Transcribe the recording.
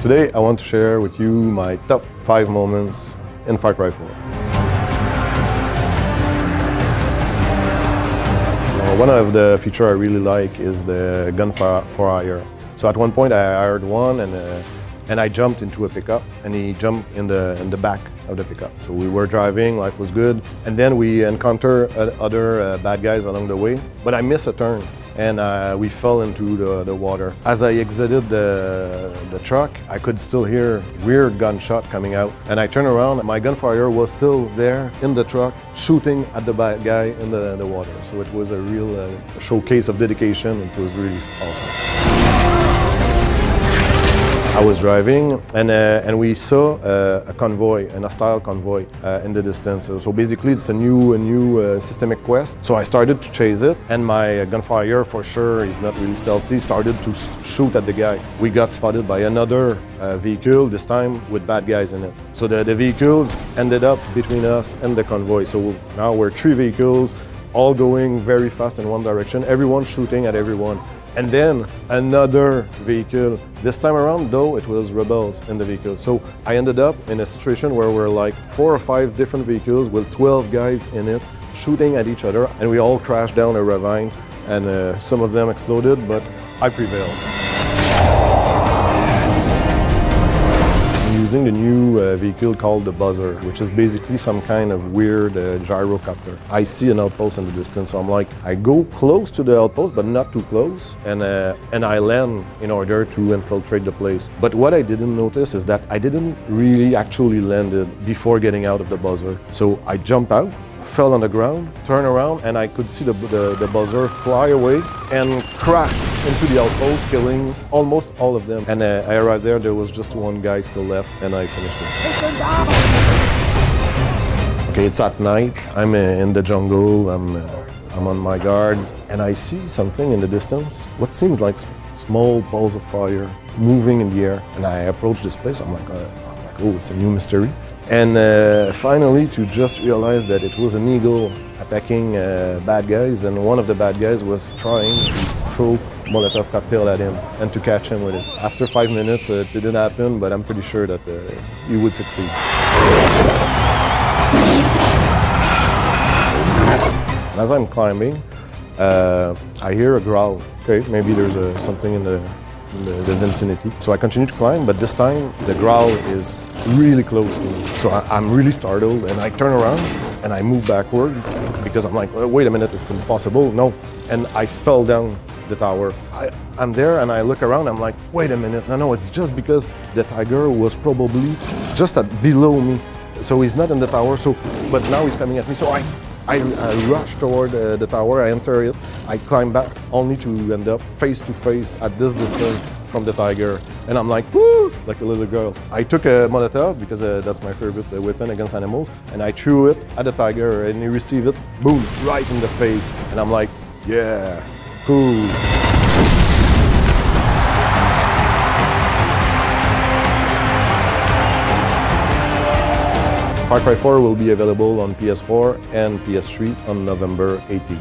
Today I want to share with you my top 5 moments in Far Cry 4. One of the features I really like is the gun for hire. So at one point I hired one and I jumped into a pickup and he jumped in the back of the pickup. So we were driving, life was good, and then we encountered other bad guys along the way, but I missed a turn and we fell into the water. As I exited the truck, I could still hear weird gunshot coming out, and I turned around and my gunfire was still there in the truck shooting at the bad guy in the water. So it was a real showcase of dedication. It was really awesome. I was driving and we saw a convoy, a hostile convoy in the distance. So basically it's a new systemic quest. So I started to chase it and my gunfire, for sure, is not really stealthy, started to shoot at the guy. We got spotted by another vehicle, this time with bad guys in it. So the vehicles ended up between us and the convoy. So now we're 3 vehicles, all going very fast in one direction, everyone shooting at everyone. And then another vehicle. This time around, though, it was rebels in the vehicle. So I ended up in a situation where we're like 4 or 5 different vehicles with 12 guys in it, shooting at each other, and we all crashed down a ravine, and some of them exploded, but I prevailed. I'm using the new vehicle called the Buzzer, which is basically some kind of weird gyrocopter. I see an outpost in the distance, so I'm like, I go close to the outpost, but not too close, and I land in order to infiltrate the place. But what I didn't notice is that I didn't really actually land it before getting out of the Buzzer. So I jumped out, fell on the ground, turned around, and I could see the Buzzer fly away and crash into the outpost, killing almost all of them. And I arrived there was just one guy still left, and I finished it. Okay, it's at night, I'm in the jungle, I'm on my guard, and I see something in the distance, what seems like small balls of fire moving in the air. And I approach this place, I'm like, oh, it's a new mystery. And finally, to just realize that it was an eagle attacking bad guys, and one of the bad guys was trying to throw Molotov cocktail at him and to catch him with it. After 5 minutes, it didn't happen, but I'm pretty sure that he would succeed. And as I'm climbing, I hear a growl. Okay, maybe there's something in the vicinity. So I continue to climb, but this time the growl is really close to me. So I'm really startled, and I turn around and I move backward because I'm like, wait a minute, it's impossible. No. And I fell down the tower. I'm there and I look around, I'm like, wait a minute, no, it's just because the tiger was probably just below me. So he's not in the tower, but now he's coming at me. So I rush toward the tower, I enter it, I climb back, only to end up face to face at this distance from the tiger. And I'm like, woo, like a little girl. I took a Molotov, because that's my favorite weapon against animals, and I threw it at the tiger, and he received it, boom, right in the face. And I'm like, yeah, cool. Far Cry 4 will be available on PS4 and PS3 on November 18th.